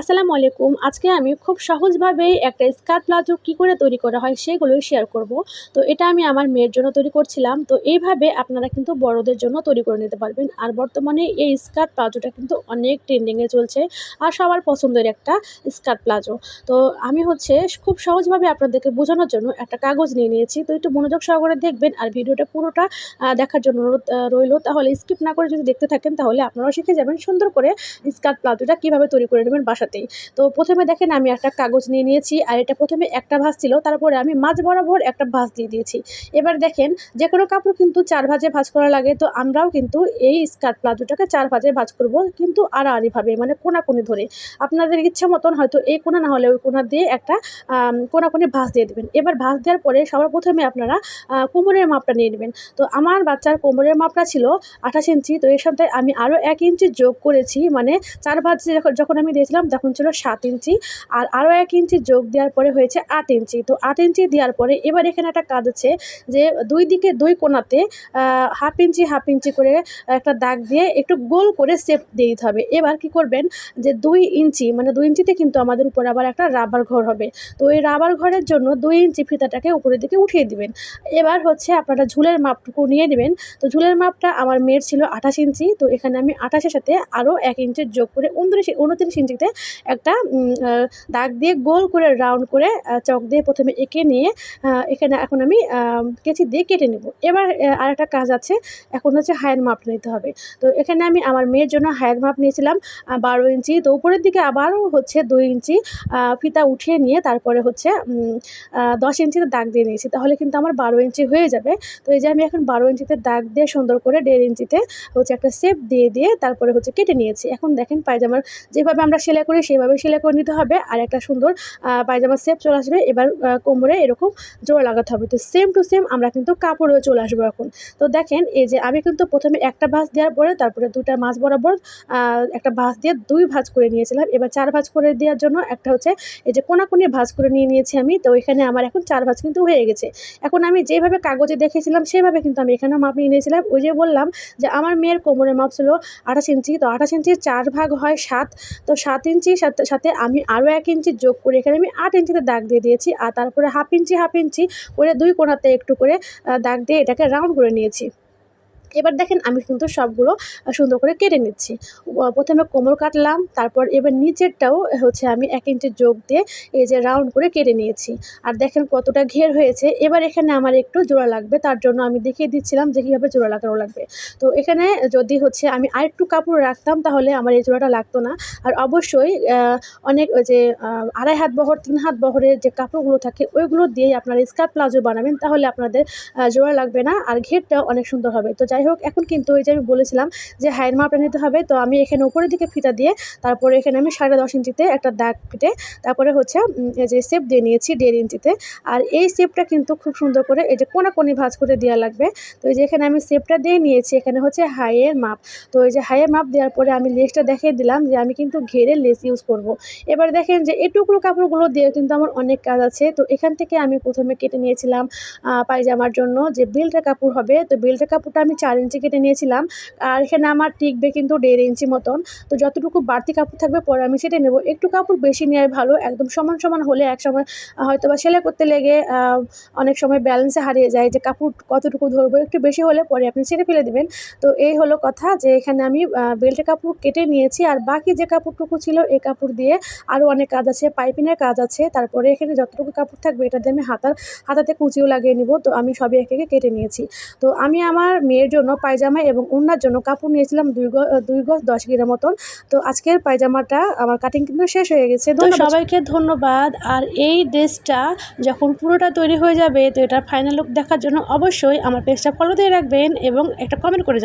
আসসালামু আলাইকুম। আজকে আমি খুব সহজভাবেই একটা স্কার্ট প্লাজো কী করে তৈরি করা হয় সেগুলোই শেয়ার করব। তো এটা আমি আমার মেয়ের জন্য তৈরি করছিলাম। তো এইভাবে আপনারা কিন্তু বড়দের জন্য তৈরি করে নিতে পারবেন। আর বর্তমানে এই স্কার্ট প্লাজোটা কিন্তু অনেক ট্রেন্ডিংয়ে চলছে আর সবার পছন্দের একটা স্কার্ট প্লাজো। তো আমি খুব সহজভাবে আপনাদেরকে বোঝানোর জন্য একটা কাগজ নিয়ে নিয়েছি। তো একটু মনোযোগ সহকারে দেখবেন আর ভিডিওটা পুরোটা দেখার জন্য অনুরোধ রইল। তাহলে স্কিপ না করে যদি দেখতে থাকেন তাহলে আপনারাও শিখে যাবেন সুন্দর করে স্কার্ট প্লাজোটা কীভাবে তৈরি করে নেবেন বাসাতেই। তো প্রথমে দেখেন আমি একটা কাগজ নিয়ে নিয়েছি আর এটা প্রথমে একটা ভাঁজ ছিল, তারপরে আমি মাঝ বরাবর একটা ভাঁজ দিয়ে দিয়েছি। এবার দেখেন যে কোনো কাপড় কিন্তু ৪ ভাঁজে ভাঁজ করা লাগে, তো আমরাও কিন্তু এই স্কার্ট প্লাজোটাকে ৪ ভাঁজে ভাঁজ করব, কিন্তু আড়াআড়িভাবে মানে কোনাকুনি ধরে। আপনাদের ইচ্ছা মতন হয়তো এই কোনা না হলে ওই কোনা দিয়ে একটা কোনাকুনি ভাঁজ দিয়ে দেবেন। এবার ভাঁজ দেওয়ার পরে সবার প্রথমে আপনারা কোমরের মাপটা নিয়ে নেবেন। তো আমার বাচ্চার কোমরের মাপটা ছিল ২৮ ইঞ্চি। তো এর সাথে আমি আরও ১ ইঞ্চি যোগ করেছি, মানে ৪ ভাঁজ যখন আমি দিয়েছিলাম তখন ছিল ৭ ইঞ্চি, আর আরও ১ ইঞ্চি যোগ দেওয়ার পরে হয়েছে ৮ ইঞ্চি। তো ৮ ইঞ্চি দেওয়ার পরে এবার এখানে একটা কাজ আছে যে দুই দিকে দুই কোণাতে হাফ ইঞ্চি করে একটা দাগ দিয়ে একটু গোল করে শেপ দিয়ে দিতে হবে। এবার কি করবেন যে ২ ইঞ্চি মানে ২ ইঞ্চিতে কিন্তু আমাদের উপর আবার একটা রাবার ঘর হবে। তো এই রাবার ঘরের জন্য ২ ইঞ্চি ফিতাটাকে উপরের দিকে উঠিয়ে দিবেন। এবার আপনারা ঝুলের মাপটুকু নিয়ে নেবেন। তো ঝুলের মাপটা আমার মেয়ের ছিল ২৮ ইঞ্চি। তো এখানে আমি ২৮ এর সাথে আরও ১ ইঞ্চি যোগ করে ২৯ ইঞ্চিতে একটা দাগ দিয়ে গোল করে রাউন্ড করে চক দিয়ে প্রথমে এঁকে নিয়ে এখানে এখন আমি কেচি দিয়ে কেটে নেব। এবার আরেকটা কাজ আছে, এখন হায়ের মাপ নিতে হবে। তো এখানে আমি আমার মেয়ের জন্য হায়ের মাপ নিয়েছিলাম ১২ ইঞ্চি। তো উপরের দিকে আবারও ২ ইঞ্চি ফিতা উঠিয়ে নিয়ে তারপরে ১০ ইঞ্চিতে দাগ দিয়ে নিয়েছি, তাহলে কিন্তু আমার ১২ ইঞ্চি হয়ে যাবে। তো এই যে আমি এখন ১২ ইঞ্চিতে দাগ দিয়ে সুন্দর করে ১.৫ ইঞ্চিতে একটা শেপ দিয়ে তারপরে কেটে নিয়েছি। এখন দেখেন পায়জামার যেভাবে আমরা সেলাই করি সেভাবে সেলাই করে নিতে হবে, আর একটা সুন্দর পায়জামার শেপ চলে আসবে। এবার কোমরে এরকম জোড়া লাগাতে হবে। তো সেম টু সেম আমরা কিন্তু কাপড়েও চলে আসবো এখন। তো দেখেন এই যে আমি কিন্তু প্রথমে একটা ভাঁজ দেওয়ার পরে তারপরে ২টা মাঝ বরাবর একটা ভাঁজ দিয়ে ২ ভাঁজ করে নিয়েছিলাম। এবার ৪ ভাঁজ করে দেওয়ার জন্য একটা এই যে কোনাকুনি ভাঁজ করে নিয়েছি আমি। তো এখানে আমার এখন ৪ ভাঁজ কিন্তু হয়ে গেছে। এখন আমি যেভাবে কাগজে দেখেছিলাম সেভাবে কিন্তু আমি এখানেও মাপ নিয়ে নিয়েছিলাম। ওই যে বললাম যে আমার মেয়ের কোমরের মাপ ছিল ২৮ ইঞ্চি। তো ২৮ ইঞ্চির ৪ ভাগ হয় ৭। তো ৭ ইঞ্চির সাথে আমি আরও ১ ইঞ্চি যোগ করে এখানে আমি ৮ ইঞ্চিতে দাগ দিয়ে দিয়েছি, আর তারপরে হাফ ইঞ্চি করে ২ কোণাতে একটু করে দাগ দিয়ে এটাকে রাউন্ড করে নিয়েছি। এবার দেখেন আমি কিন্তু সবগুলো সুন্দর করে কেটে নিচ্ছি। প্রথমে কোমর কাটলাম, তারপর এবার নিচেরটাও আমি ১ ইঞ্চি যোগ দিয়ে এই যে রাউন্ড করে কেটে নিয়েছি। আর দেখেন কতটা ঘের হয়েছে। এবার এখানে আমার একটু জোড়া লাগবে, তার জন্য আমি দেখিয়ে দিচ্ছিলাম যে কীভাবে জোড়া লাগানো লাগবে। তো এখানে যদি আমি আরেকটু কাপড় রাখতাম তাহলে আমার এই জোড়াটা লাগতো না। আর অবশ্যই অনেক ওই যে ২.৫ হাত বহর ৩ হাত বহরের যে কাপড়গুলো থাকে ওইগুলো দিয়েই আপনারা স্কার্ট প্লাজো বানাবেন, তাহলে আপনাদের জোড়া লাগবে না আর ঘেরটাও অনেক সুন্দর হবে। তো যাই হোক, এখন কিন্তু ওই যে আমি বলেছিলাম যে হায়ের মাপটা নিতে হবে। তো আমি এখানে উপরের দিকে ফিতা দিয়ে তারপরে এখানে আমি ১০.৫ ইঞ্চিতে একটা দাগ কেটে তারপরে এই যে শেপ দিয়ে নিয়েছি ১.৫ ইঞ্চিতে। আর এই শেপটা কিন্তু খুব সুন্দর করে এই যে কোনাকুনি ভাঁজ করে দেওয়া লাগবে। তো এই যে এখানে আমি শেপটা দিয়ে নিয়েছি, এখানে হাইয়ের মাপ। তো এই যে হাইয়ের মাপ দেওয়ার পরে আমি লেসটা দেখিয়ে দিলাম যে আমি কিন্তু ঘেরের লেস ইউজ করব। এবার দেখেন যে এই টুকরো কাপড়গুলো দিয়ে কিন্তু আমার অনেক কাজ আছে। তো এখান থেকে আমি প্রথমে কেটে নিয়েছিলাম পায়জামার জন্য যে বেল্টের কাপড় হবে। তো বেল্টের কাপড়টা আমি ৪ ইঞ্চি কেটে নিয়েছিলাম, আর এখানে আমার টিকবে কিন্তু ১.৫ ইঞ্চি মতন। তো যতটুকু বাড়তি কাপড় থাকবে পরে আমি সেটা নেব। একটু কাপড় বেশি নেওয়াই ভালো, একদম সমান হলে একসময় হয়তোবা সেলাই করতে লেগে অনেক সময় ব্যালেন্সে হারিয়ে যায় যে কাপড় কতটুকু ধরবো। একটু বেশি হলে পরে আপনি ছেড়ে ফেলে দেবেন। তো এই হলো কথা যে এখানে আমি বেল্টের কাপড় কেটে নিয়েছি, আর বাকি যে কাপড়টুকু ছিল এই কাপড় দিয়ে আরও অনেক কাজ আছে, পাইপিংয়ের কাজ আছে। তারপরে এখানে যতটুকু কাপড় থাকবে এটা দিয়ে আমি হাতাতে কুচিও লাগিয়ে নিব। তো আমি সবই একে একে কেটে নিয়েছি। তো আমি আমার মেয়ের জন্য পায়জামা এবং ওড়নার জন্য কাপড় নিয়েছিলাম ২ গজ ১০ গিরা মতন। তো আজকের পায়জামাটা আমার কাটিং কিন্তু শেষ হয়ে গেছে। তো সবাইকে ধন্যবাদ। আর এই ড্রেসটা যখন পুরোটা তৈরি হয়ে যাবে তো এটার ফাইনাল লুক দেখার জন্য অবশ্যই আমার পেজটা ফলো দিয়ে রাখবেন এবং একটা কমেন্ট করে যাবেন।